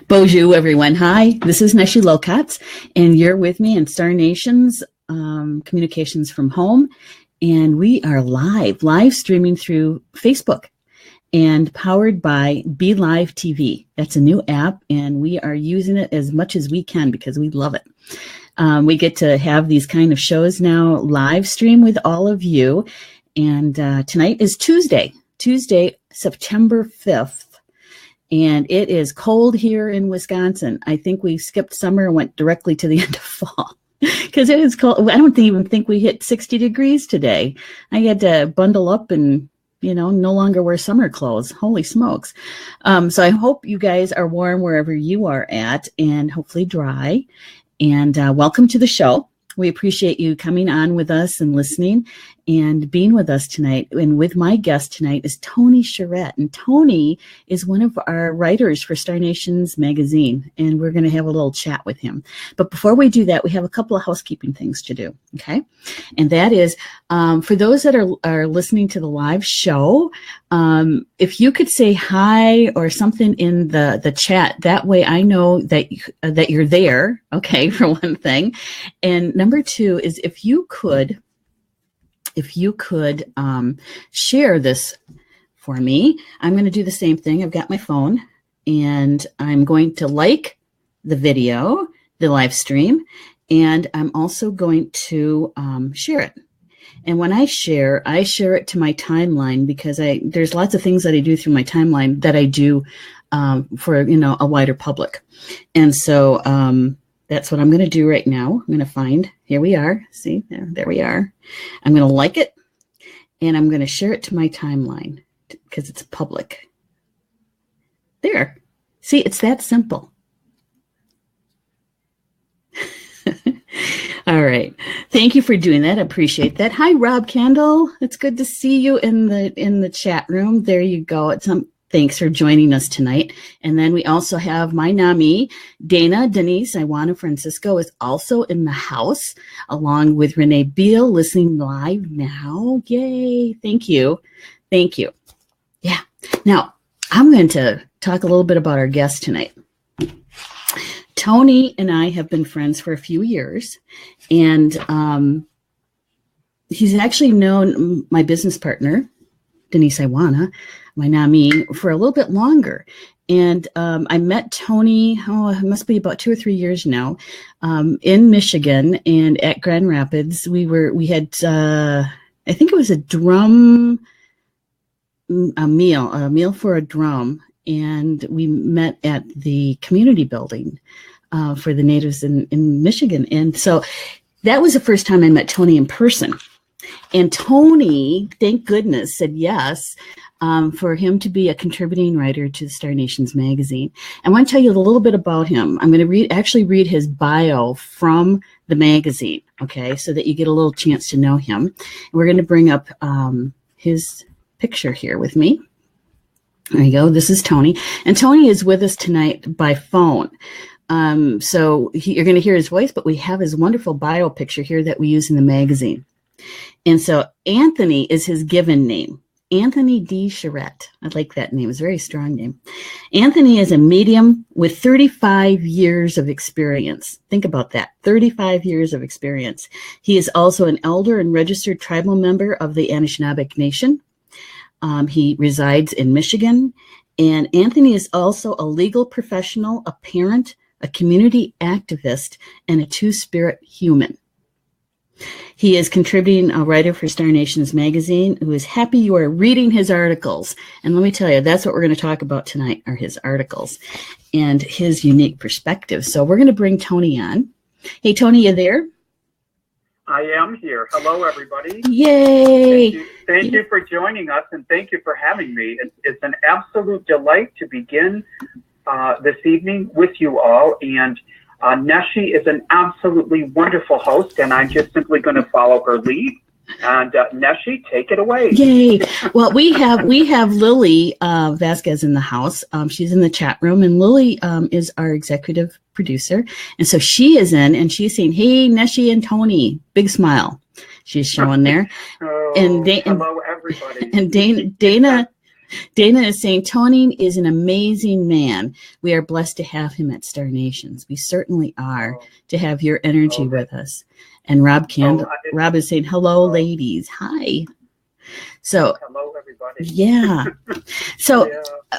Bonjour, everyone. Hi, this is Neshi Lokatz, and you're with me in Star Nations Communications from Home, and we are live streaming through Facebook and powered by Be Live TV. That's a new app, and we are using it as much as we can because we love it. We get to have these kind of shows now live stream with all of you, and tonight is Tuesday, September 5th. And it is cold here in Wisconsin. I think we skipped summer and went directly to the end of fall because it is cold. I don't even think we hit 60 degrees today. I had to bundle up and, no longer wear summer clothes. Holy smokes. So I hope you guys are warm wherever you are at and hopefully dry. And welcome to the show. We appreciate you coming on with us and listening and being with us tonight. And with my guest tonight is Tony Cherette. And Tony is one of our writers for Star Nations magazine. And we're going to have a little chat with him. But before we do that, we have a couple of housekeeping things to do. Okay. And that is, for those that are listening to the live show, if you could say hi or something in the chat, that way I know that you're there. Okay. For one thing. And number two is if you could share this for me. I'm going to do the same thing. I've got my phone and I'm going to like the video, the live stream, and I'm also going to share it. And when I share it to my timeline because there's lots of things that I do through my timeline that I do for, a wider public. And so that's what I'm going to do right now. I'm going to find, here we are. See, there we are. I'm going to like it, and I'm going to share it to my timeline because it's public. There. See, it's that simple. All right. Thank you for doing that. I appreciate that. Hi, Rob Kendall. It's good to see you in the chat room. There you go. Thanks for joining us tonight. And then we also have my NAMI, Dana, Denise, Iwana Francisco is also in the house, along with Renee Beal, listening live now. Yay. Thank you. Thank you. Yeah. Now, I'm going to talk a little bit about our guest tonight. Tony and I have been friends for a few years, and he's actually known my business partner, Denise Iwana, my NAMI, for a little bit longer. And I met Tony, it must be about 2 or 3 years now, in Michigan and at Grand Rapids. We had, I think it was a meal for a drum. And we met at the community building for the natives in Michigan. And so that was the first time I met Tony in person. And Tony, thank goodness, said yes for him to be a contributing writer to the Star Nations magazine. I want to tell you a little bit about him. I'm going to read his bio from the magazine, okay, so that you get a little chance to know him. And we're going to bring up his picture here with me. There you go. This is Tony. And Tony is with us tonight by phone. So you're going to hear his voice, but we have his wonderful bio picture here that we use in the magazine. And so Anthony is his given name, Anthony D. Cherette. I like that name. It's a very strong name. Anthony is a medium with 35 years of experience. Think about that, 35 years of experience. He is also an elder and registered tribal member of the Anishinaabe Nation. He resides in Michigan. And Anthony is also a legal professional, a parent, a community activist, and a two-spirit human. He is contributing a writer for Star Nations magazine who is happy you are reading his articles. And let me tell you, that's what we're going to talk about tonight are his articles and his unique perspective. So we're going to bring Tony on. Hey, Tony, you there? I am here. Hello, everybody. Yay. Thank you for joining us, and thank you for having me. It's an absolute delight to begin this evening with you all. And Neshi is an absolutely wonderful host, and I'm just simply going to follow her lead. And Neshi, take it away. Yay! Well, we have Lily Vasquez in the house. She's in the chat room, and Lily is our executive producer, and so she is in, and she's saying, "Hey, Neshi and Tony," big smile. She's showing there. Oh, and hello, everybody. And Dana Dana is saying, Tony is an amazing man. We are blessed to have him at Star Nations. We certainly are, to have your energy with us. And Rob is saying, hello, ladies. Hi. So, hello, everybody. Yeah. So,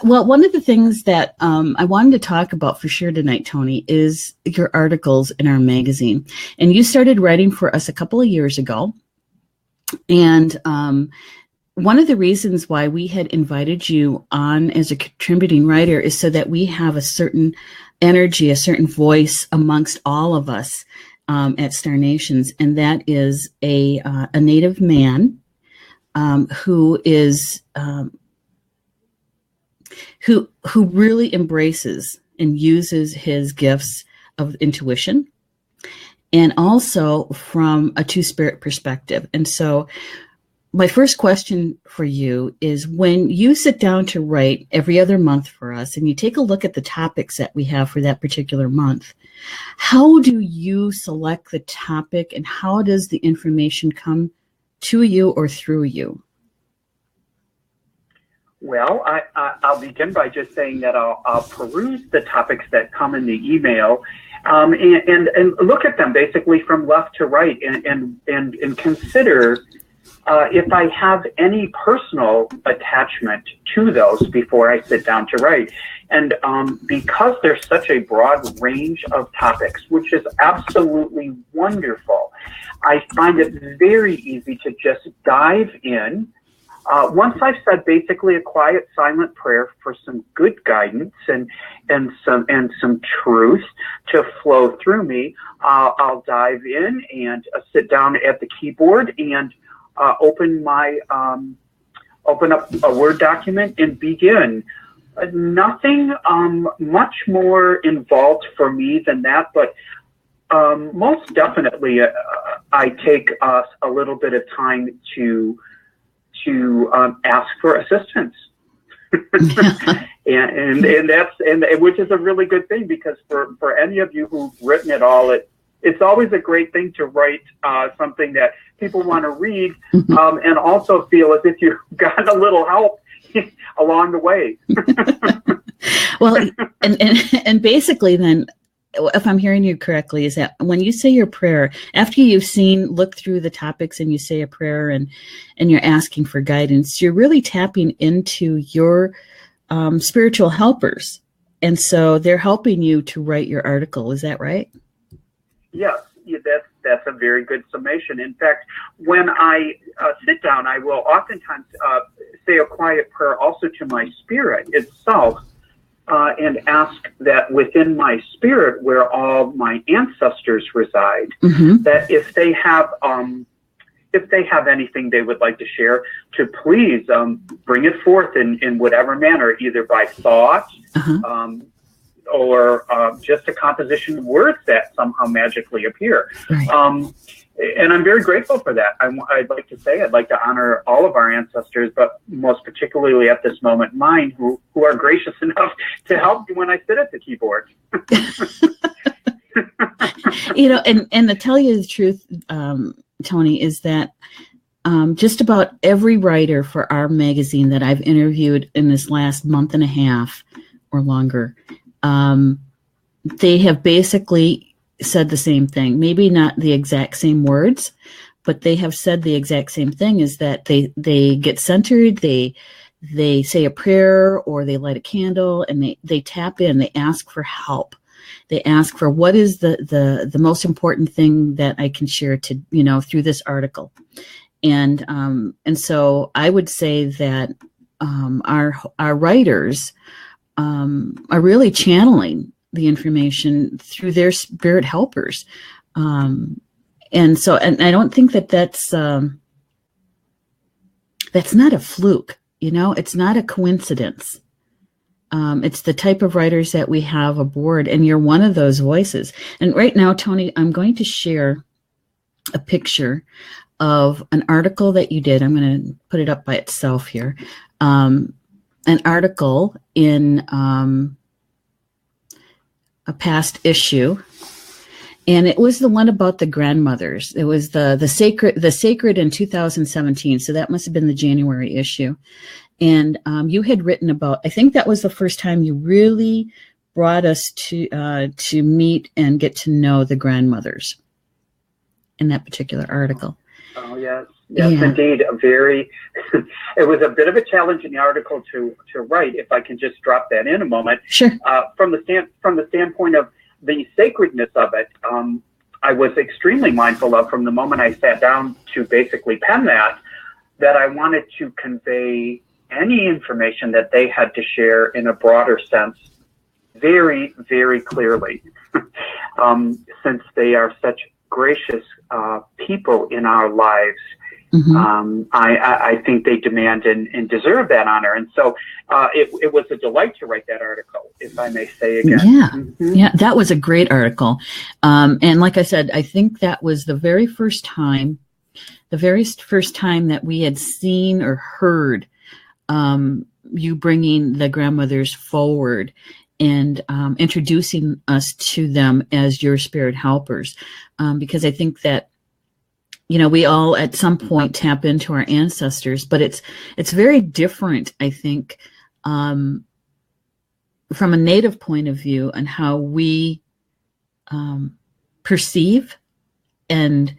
well, one of the things that I wanted to talk about for sure tonight, Tony, is your articles in our magazine. And you started writing for us a couple of years ago. And one of the reasons why we had invited you on as a contributing writer is so that we have a certain energy, a certain voice amongst all of us at Star Nations, and that is a Native man who is who really embraces and uses his gifts of intuition, and also from a two-spirit perspective. And so my first question for you is, when you sit down to write every other month for us and you take a look at the topics that we have for that particular month, how do you select the topic and how does the information come to you or through you? Well, I'll begin by just saying that I'll peruse the topics that come in the email and look at them basically from left to right and consider if I have any personal attachment to those before I sit down to write. And because there's such a broad range of topics, which is absolutely wonderful, I find it very easy to just dive in. Once I've said basically a quiet, silent prayer for some good guidance and some truth to flow through me, I'll dive in and sit down at the keyboard and open up a Word document and begin. Nothing much more involved for me than that, but most definitely I take a little bit of time to ask for assistance. and that's which is a really good thing, because for any of you who've written it all, it's always a great thing to write something that people want to read, and also feel as if you've gotten a little help along the way. Well, and basically then, if I'm hearing you correctly, is that when you say your prayer, after you've looked through the topics and you say a prayer and you're asking for guidance, you're really tapping into your spiritual helpers. And so they're helping you to write your article. Is that right? Yes, that's a very good summation. In fact, when I sit down, I will oftentimes say a quiet prayer also to my spirit itself, and ask that within my spirit, where all my ancestors reside, that if they have anything they would like to share, to please bring it forth in whatever manner, either by thought, or just a composition of words that somehow magically appear. Right. And I'm very grateful for that. I'd like to honor all of our ancestors, but most particularly at this moment, mine, who are gracious enough to help me when I sit at the keyboard. And to tell you the truth, Tony, is that just about every writer for our magazine that I've interviewed in this last month and a half or longer, they have basically said the same thing. Maybe not the exact same words, but they have said the exact same thing, is that they get centered, they say a prayer or they light a candle, and they tap in, they ask for help. They ask for, what is the most important thing that I can share to, through this article. And so I would say that our writers are really channeling the information through their spirit helpers. And I don't think that's not a fluke, it's not a coincidence. It's the type of writers that we have aboard, and you're one of those voices. And right now, Tony, I'm going to share a picture of an article that you did. I'm going to put it up by itself here. An article in a past issue, and it was the one about the grandmothers. It was the sacred in 2017, so that must have been the January issue. And you had written about, I think that was the first time you really brought us to meet and get to know the grandmothers in that particular article. Oh, yes. Yes, yeah. Indeed. It was a bit of a challenging article to write, if I can just drop that in a moment. Sure. From the standpoint of the sacredness of it, I was extremely mindful of, from the moment I sat down to basically pen that I wanted to convey any information that they had to share in a broader sense very, very clearly, since they are such gracious people in our lives. Mm-hmm. I think they demand and deserve that honor. And so it was a delight to write that article, if I may say again. Yeah, mm-hmm. Yeah, that was a great article. And like I said, I think that was the very first time that we had seen or heard you bringing the grandmothers forward and introducing us to them as your spirit helpers. Because I think that, we all at some point tap into our ancestors, but it's very different, I think, from a Native point of view and how we perceive and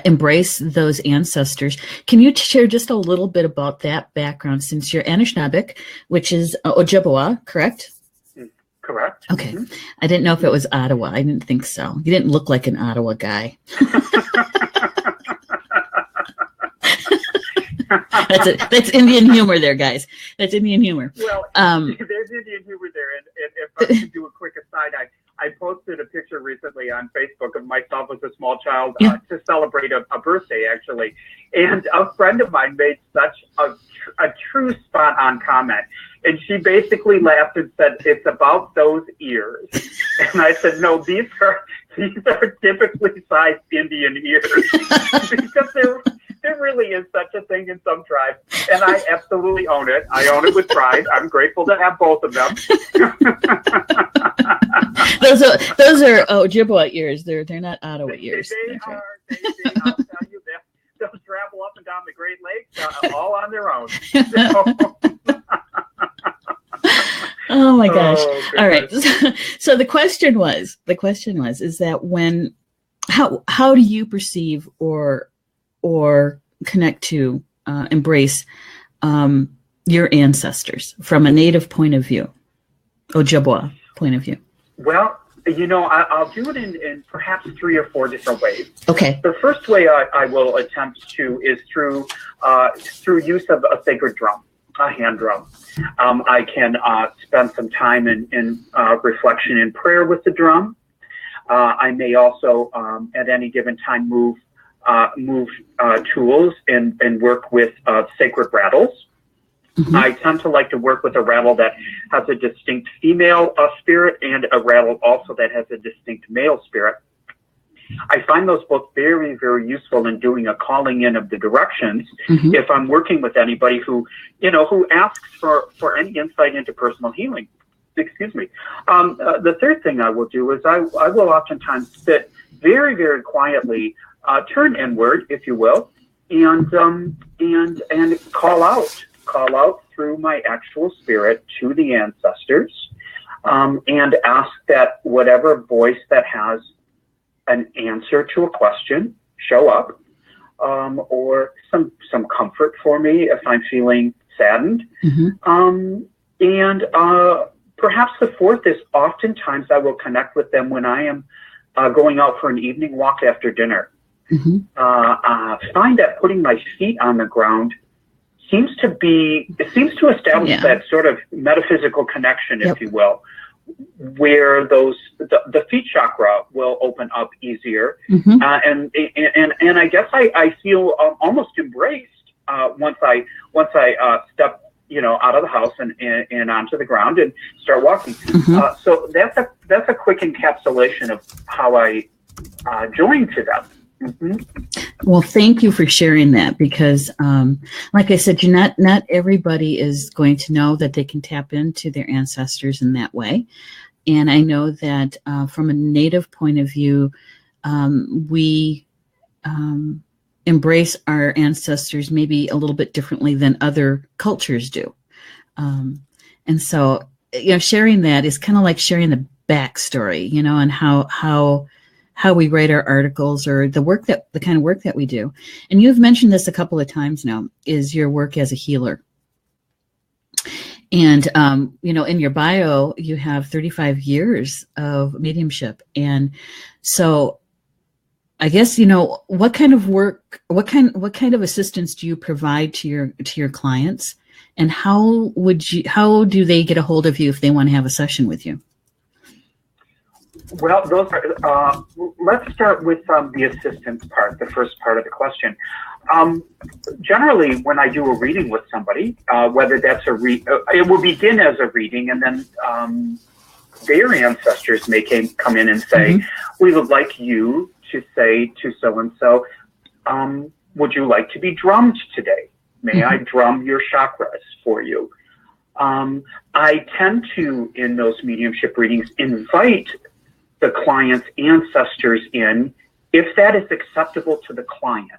embrace those ancestors. Can you share just a little bit about that background, since you're Anishinaabe, which is Ojibwa, correct? Correct. Okay. Mm-hmm. I didn't know if it was Ottawa. I didn't think so. You didn't look like an Ottawa guy. That's Indian humor there, guys. That's Indian humor. Well, there's Indian humor there. And if I could do a quick aside, I posted a picture recently on Facebook of myself as a small child to celebrate a birthday, actually. And a friend of mine made such a true spot-on comment. And she basically laughed and said, "It's about those ears." And I said, "No, these are typically sized Indian ears." Because there really is such a thing in some tribes. And I absolutely own it. I own it with pride. I'm grateful to have both of them. Those are Ojibwa ears. They're not Ottawa ears. They are. I'll tell you, they'll travel up and down the Great Lakes all on their own. Oh my gosh. All right. So the question was, is that how do you perceive or connect to, embrace your ancestors from a Native point of view, Ojibwa point of view? Well, I'll do it in perhaps 3 or 4 different ways. Okay. The first way I will attempt to is through use of a sacred drum, a hand drum. I can spend some time in reflection and prayer with the drum. I may also, at any given time, move tools and work with sacred rattles. Mm-hmm. I tend to like to work with a rattle that has a distinct female spirit and a rattle also that has a distinct male spirit. I find those both very, very useful in doing a calling in of the directions. Mm-hmm. If I'm working with anybody who asks for any insight into personal healing. Excuse me. The third thing I will do is I will oftentimes sit very, very quietly, turn inward, if you will, and call out through my actual spirit to the ancestors, and ask that whatever voice that has an answer to a question show up, or some comfort for me if I'm feeling saddened. Mm-hmm. And perhaps the fourth is oftentimes I will connect with them when I am going out for an evening walk after dinner. Mm-hmm. Find that putting my feet on the ground seems to establish that sort of metaphysical connection, if you will, where the feet chakra will open up easier. Mm-hmm. And I guess I feel almost embraced once I step out of the house and onto the ground and start walking. Mm-hmm. So that's a quick encapsulation of how I join to them. Mm-hmm. Well, thank you for sharing that, because like I said, not everybody is going to know that they can tap into their ancestors in that way. And I know that from a Native point of view, we embrace our ancestors maybe a little bit differently than other cultures do. And so, sharing that is kind of like sharing the backstory, and how we write our articles or the kind of work that we do. And you've mentioned this a couple of times now, is your work as a healer. And, in your bio, you have 35 years of mediumship. And so I guess, what kind of work, what kind of assistance do you provide to your clients? And how do they get a hold of you if they want to have a session with you? Well, those are, let's start with the assistance part, the first part of the question. Generally, when I do a reading with somebody, whether that's it will begin as a reading, and then their ancestors may come in and say, we would like you to say to so-and-so, would you like to be drummed today? May I drum your chakras for you? I tend to, in those mediumship readings, invite the client's ancestors in, if that is acceptable to the client.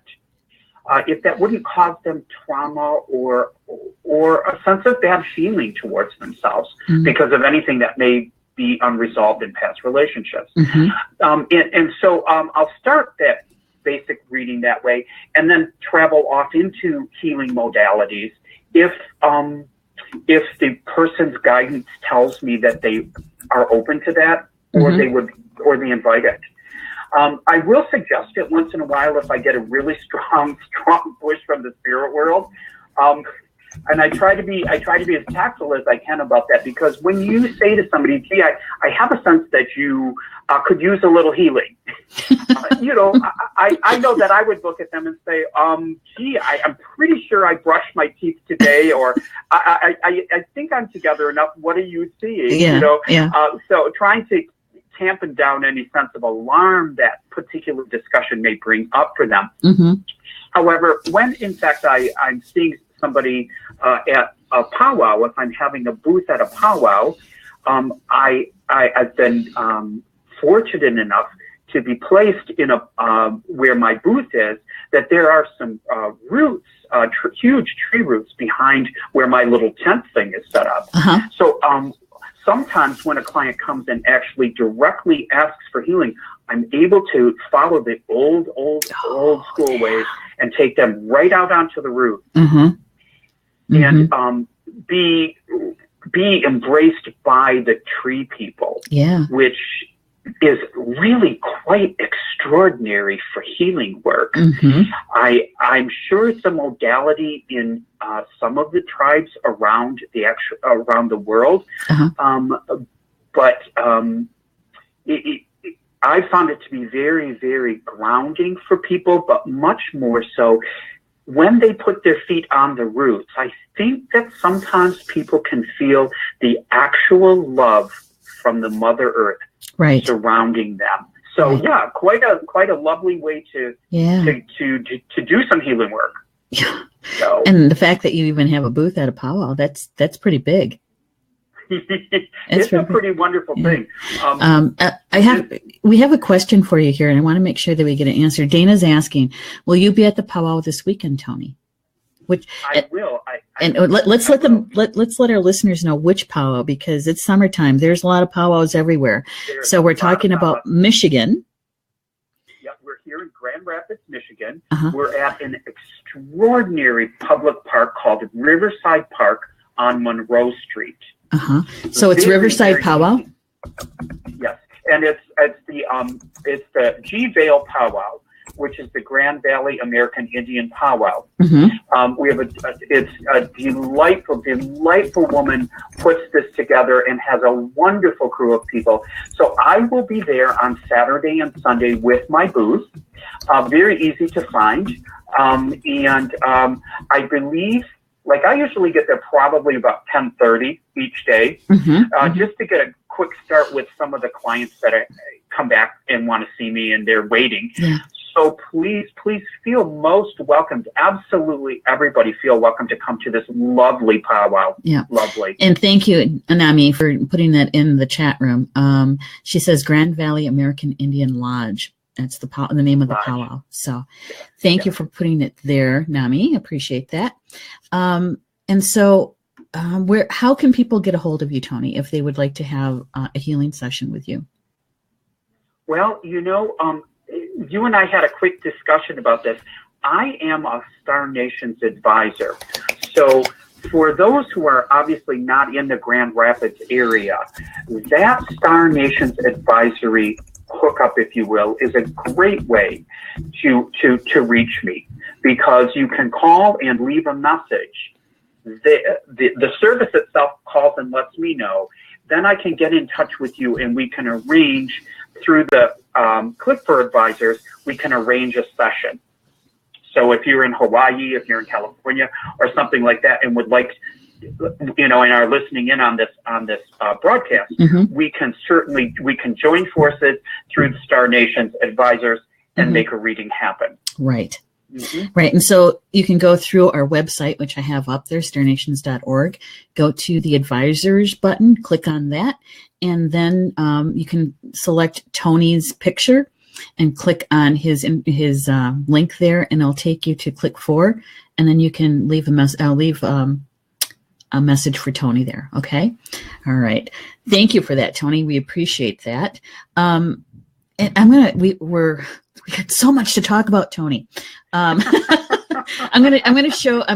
If that wouldn't cause them trauma or a sense of bad feeling towards themselves because of anything that may be unresolved in past relationships. And so I'll start that basic reading that way, and then travel off into healing modalities if the person's guidance tells me that they are open to that, or they invite it. I will suggest it once in a while if I get a really strong push from the spirit world. And I try to be as tactful as I can about that, because when you say to somebody, gee, I have a sense that you could use a little healing, I know that I would look at them and say, gee, I'm pretty sure I brushed my teeth today, or I think I'm together enough. What are you seeing? So trying to tampen down any sense of alarm that particular discussion may bring up for them. However, when in fact I'm seeing somebody at a powwow, if I'm having a booth at a powwow, I've been fortunate enough to be placed in where my booth is, that there are some roots, huge tree roots behind where my little tent thing is set up. So sometimes when a client comes and actually directly asks for healing, I'm able to follow the old school ways and take them right out onto the root. And be embraced by the tree people, which is really quite extraordinary for healing work. I'm sure it's a modality in some of the tribes around the world, but I found it to be very, very grounding for people, but much more so when they put their feet on the roots. I think that sometimes people can feel the actual love from the Mother Earth surrounding them. So quite a lovely way to do some healing work. So. And the fact that you even have a booth at a powwow, that's pretty big. It's a pretty wonderful thing. We have a question for you here, and I want to make sure that we get an answer. Dana's asking, will you be at the powwow this weekend, Tony? I will. Let's let our listeners know which powwow, because it's summertime. There's a lot of powwows everywhere. So we're talking about Michigan. Yep, we're here in Grand Rapids, Michigan. We're at an extraordinary public park called Riverside Park on Monroe Street. So it's Riverside Powwow? Yes, and it's the G Vale Powwow, which is the Grand Valley American Indian Powwow. We have it's a delightful woman puts this together and has a wonderful crew of people. So I will be there on Saturday and Sunday with my booth. Very easy to find, and I believe. Like, I usually get there probably about 10:30 each day, just to get a quick start with some of the clients that come back and want to see me, and they're waiting. So please feel most welcome. Absolutely everybody feel welcome to come to this lovely powwow. Lovely. And thank you, Anami, for putting that in the chat room. She says Grand Valley American Indian Lodge. That's the name of the powwow. So thank you for putting it there, Nami. Appreciate that. And so how can people get a hold of you, Tony, if they would like to have a healing session with you? Well, you and I had a quick discussion about this. I am a Star Nations advisor. So for those who are obviously not in the Grand Rapids area, that Star Nations advisory hookup, if you will, is a great way to reach me, because you can call and leave a message. The service itself calls and lets me know. Then I can get in touch with you, and we can arrange through the Click for Advisors, we can arrange a session. So if you're in Hawaii, if you're in California, or something like that, and would like, and are listening in on this broadcast, we can join forces through the Star Nations advisors and make a reading happen. Right. Right. And so you can go through our website, which I have up there, starnations.org, go to the advisors button, click on that, and then you can select Tony's picture and click on his link there, and it'll take you to click for, and then you can leave a message for Tony there. Okay. All right. Thank you for that, Tony. We appreciate that. And we got so much to talk about, Tony. I'm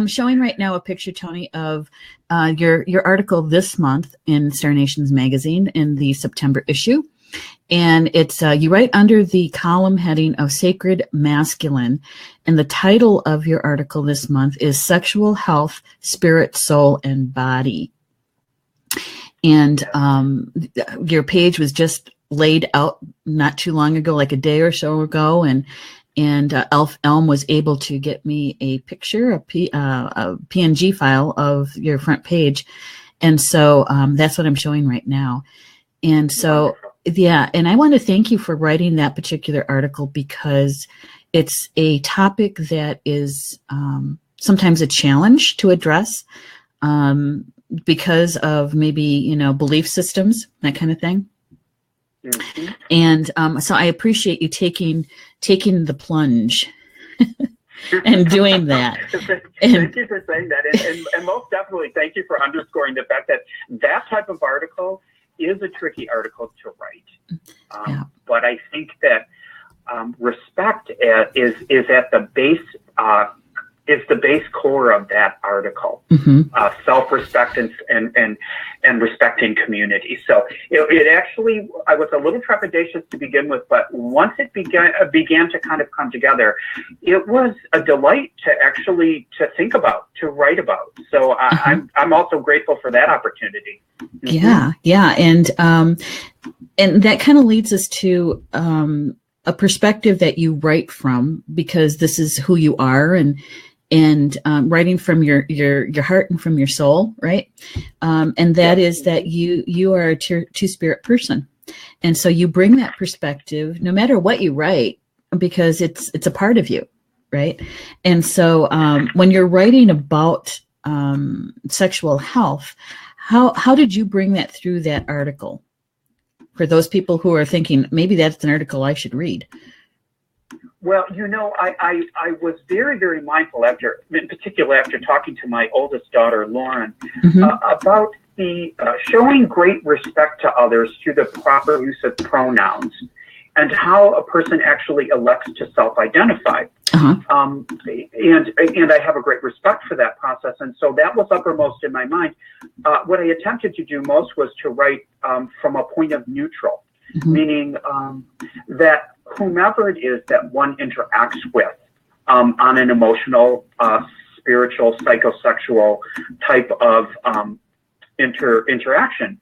showing right now a picture, Tony, of your article this month in Star Nations magazine in the September issue. And it's you write under the column heading of Sacred Masculine, and the title of your article this month is Sexual Health, Spirit, Soul, and Body. And your page was just laid out not too long ago, like a day or so ago, and Elm was able to get me a picture, a PNG file of your front page, and so that's what I'm showing right now. And so, yeah, and I want to thank you for writing that particular article, because it's a topic that is sometimes a challenge to address because of maybe, belief systems, that kind of thing. And so I appreciate you taking the plunge and doing that. Thank you for saying that. And most definitely, thank you for underscoring the fact that type of article is a tricky article to write. But I think that respect is at the base, is the base core of that article. Self-respect and respecting community. So it actually, I was a little trepidatious to begin with, but once it began to kind of come together, it was a delight to think about, to write about. So I'm also grateful for that opportunity. Yeah, and that kind of leads us to a perspective that you write from, because this is who you are, and writing from your heart and from your soul, right? And that is that you are a two-spirit person, and so you bring that perspective no matter what you write, because it's a part of you, right? And so when you're writing about sexual health, how did you bring that through that article? For those people who are thinking, maybe that's an article I should read. Well, I was very, very mindful in particular after talking to my oldest daughter, Lauren, about the showing great respect to others through the proper use of pronouns, and how a person actually elects to self-identify. And I have a great respect for that process. And so that was uppermost in my mind. What I attempted to do most was to write from a point of neutral, meaning that whomever it is that one interacts with on an emotional, spiritual, psychosexual type of interaction,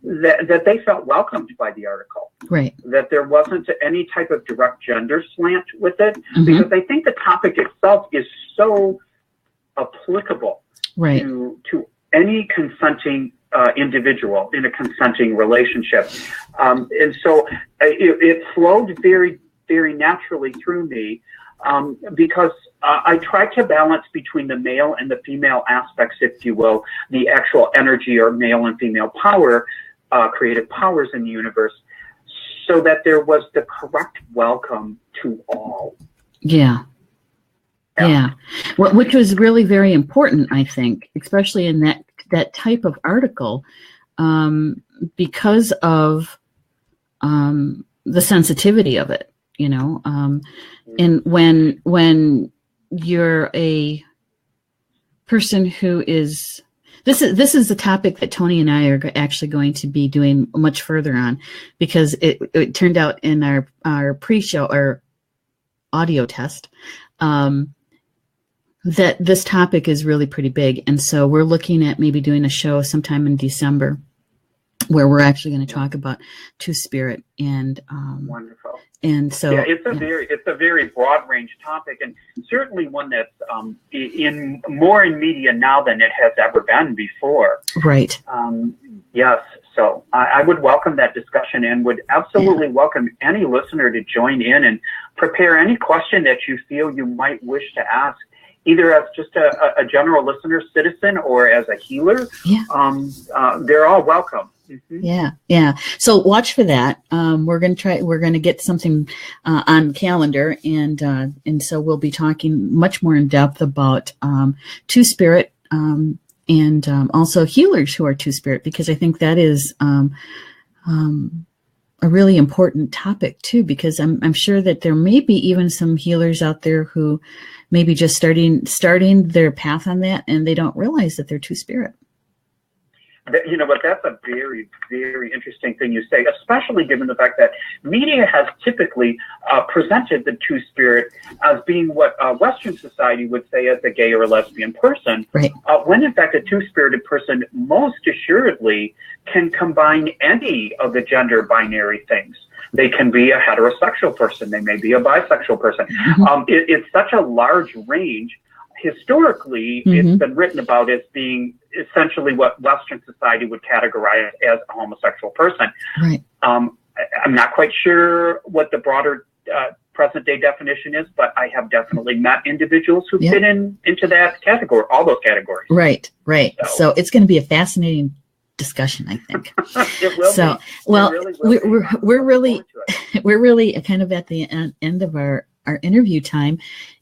that they felt welcomed by the article. Right. That there wasn't any type of direct gender slant with it, because I think the topic itself is so applicable to any consenting individual in a consenting relationship. And so it flowed very, very naturally through me, because I tried to balance between the male and the female aspects, if you will, the actual energy or male and female power, creative powers in the universe, so that there was the correct welcome to all. Yeah. Well, which was really very important, I think, especially in that type of article, because of the sensitivity of it, and when you're a person who is, this is the topic that Tony and I are actually going to be doing much further on, because it turned out in our pre-show, our audio test, that this topic is really pretty big. And so we're looking at maybe doing a show sometime in December where we're actually going to talk about Two-Spirit. And wonderful. And so it's a very broad range topic, and certainly one that's more in media now than it has ever been before. Right. Yes. So I would welcome that discussion, and would absolutely welcome any listener to join in and prepare any question that you feel you might wish to ask, either as just a general listener, citizen, or as a healer. They're all welcome. Mm-hmm. Yeah. So watch for that. We're going to get something on calendar, and so we'll be talking much more in depth about Two-Spirit, and also healers who are Two-Spirit, because I think that is a really important topic too, because I'm sure that there may be even some healers out there who may be just starting their path on that, and they don't realize that they're Two-Spirit. You know what, that's a very, very interesting thing you say, especially given the fact that media has typically presented the Two-Spirit as being what Western society would say as a gay or a lesbian person, right. When in fact a Two-Spirited person most assuredly can combine any of the gender binary things. They can be a heterosexual person. They may be a bisexual person. Mm-hmm. It's such a large range. Historically, it's been written about as being essentially what Western society would categorize as a homosexual person. Right. I'm not quite sure what the broader present day definition is, but I have definitely met individuals who fit into that category, all those categories. Right. So it's going to be a fascinating discussion, I think. It will so, be. Well, we're really kind of at the end of our interview time.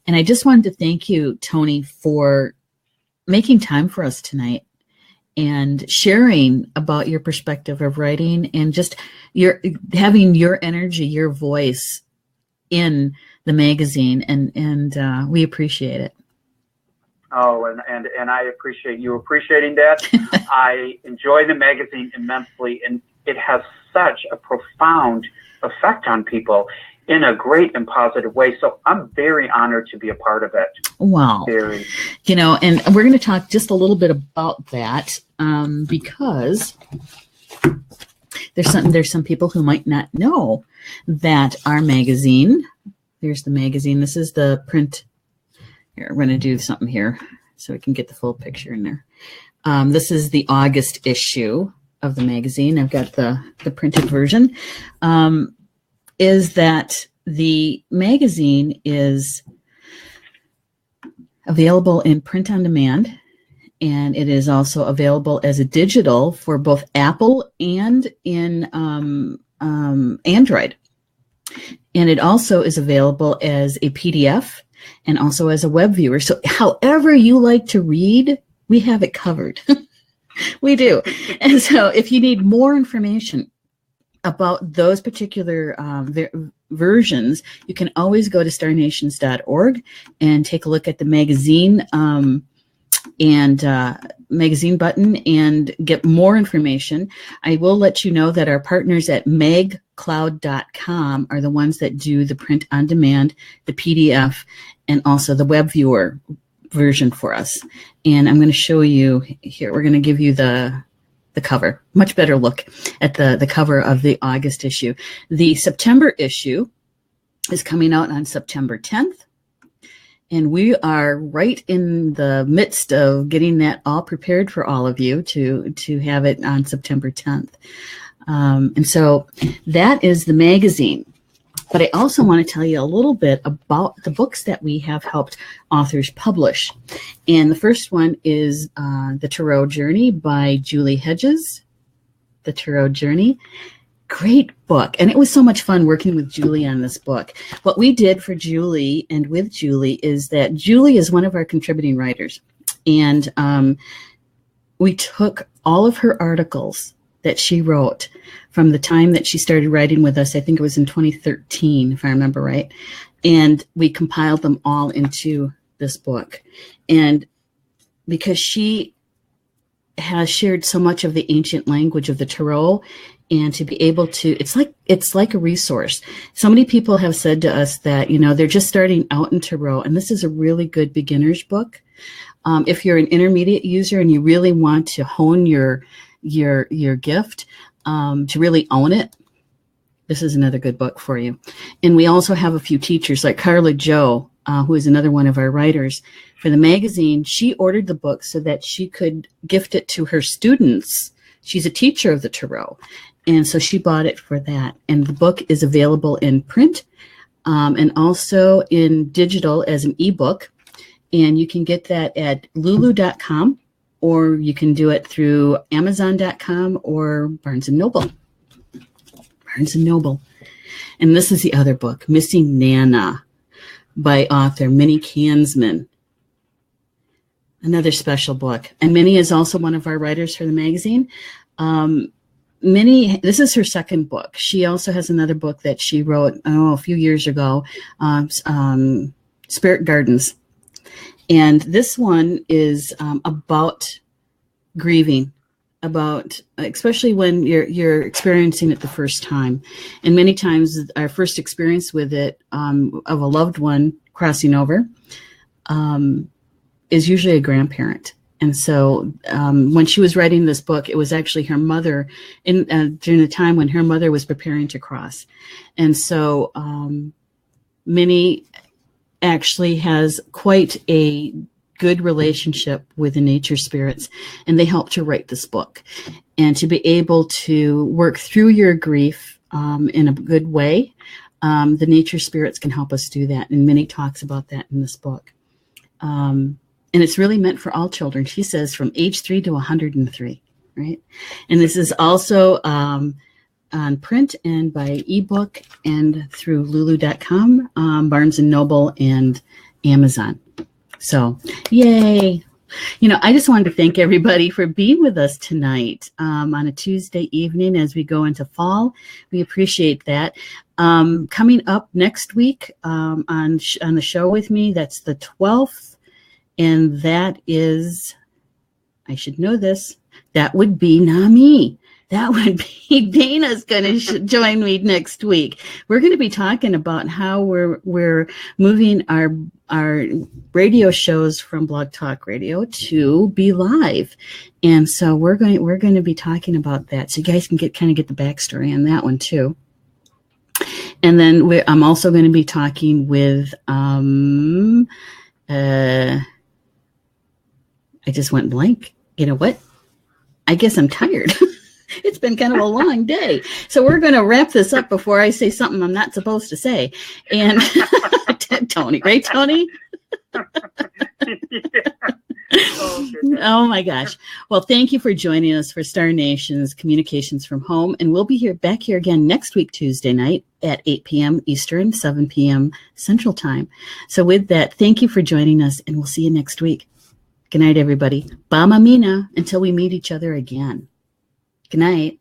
And I just wanted to thank you, Tony, for making time for us tonight and sharing about your perspective of writing, and just having your energy, your voice in the magazine. And we appreciate it. Oh, and I appreciate you appreciating that. I enjoy the magazine immensely, and it has such a profound effect on people in a great and positive way. So I'm very honored to be a part of it. Wow. Very. And we're going to talk just a little bit about that, because there's some people who might not know that our magazine, here's the magazine. This is the print. Here, we're going to do something here so we can get the full picture in there. This is the August issue of the magazine. I've got the printed version. Is that the magazine is available in print on demand, and it is also available as a digital for both Apple and in Android. And it also is available as a PDF and also as a web viewer. So however you like to read, we have it covered. We do. And so if you need more information about those particular versions, you can always go to starnations.org and take a look at the magazine and magazine button and get more information. I will let you know that our partners at magcloud.com are the ones that do the print on demand, the PDF, and also the web viewer version for us. And I'm going to show you here. We're going to give you the cover, much better look at the cover of the August issue. The September issue is coming out on September 10th. And we are right in the midst of getting that all prepared for all of you to have it on September 10th. And so that is the magazine. But I also want to tell you a little bit about the books that we have helped authors publish. And the first one is The Tarot Journey by Julie Hedges. The Tarot Journey. Great book. And it was so much fun working with Julie on this book. What we did for Julie and with Julie is that Julie is one of our contributing writers. And we took all of her articles that she wrote from the time that she started writing with us. I think it was in 2013, if I remember right. And we compiled them all into this book. And because she has shared so much of the ancient language of the Tarot, and to be able to, it's like a resource. So many people have said to us that, they're just starting out in Tarot, and this is a really good beginner's book. If you're an intermediate user and you really want to hone your gift, to really own it, this is another good book for you. And we also have a few teachers like Carla Joe, who is another one of our writers for the magazine. She ordered the book so that she could gift it to her students. She's a teacher of the Tarot. And so she bought it for that. And the book is available in print and also in digital as an ebook. And you can get that at lulu.com, or you can do it through amazon.com or Barnes & Noble. Barnes & Noble. And this is the other book, Missing Nana, by author Minnie Kansman. Another special book. And Minnie is also one of our writers for the magazine. Minnie, this is her second book. She also has another book that she wrote, a few years ago, Spirit Gardens. And this one is about grieving, about especially when you're experiencing it the first time. And many times our first experience with it of a loved one crossing over is usually a grandparent. And so when she was writing this book, it was actually her mother during the time when her mother was preparing to cross. And so Minnie actually has quite a good relationship with the nature spirits, and they helped her write this book. And to be able to work through your grief in a good way, the nature spirits can help us do that. And Minnie talks about that in this book. And it's really meant for all children. She says from age 3 to 103, right? And this is also on print and by ebook and through lulu.com, Barnes & Noble, and Amazon. So, yay. I just wanted to thank everybody for being with us tonight on a Tuesday evening as we go into fall. We appreciate that. Coming up next week on the show with me, that's the 12th. And that is, I should know this, that would be Nami. That would be Dana's going to join me next week. We're going to be talking about how we're moving our radio shows from Blog Talk Radio to be live. And so we're going to be talking about that. So you guys can get the backstory on that one too. And then I'm also going to be talking with I just went blank. You know what? I guess I'm tired. It's been kind of a long day. So we're going to wrap this up before I say something I'm not supposed to say. And Tony, right, Tony? Oh, my gosh. Well, thank you for joining us for Star Nation's Communications from Home. And we'll be back here again next week, Tuesday night at 8 p.m. Eastern, 7 p.m. Central Time. So with that, thank you for joining us, and we'll see you next week. Good night, everybody. Ba Mamina, until we meet each other again. Good night.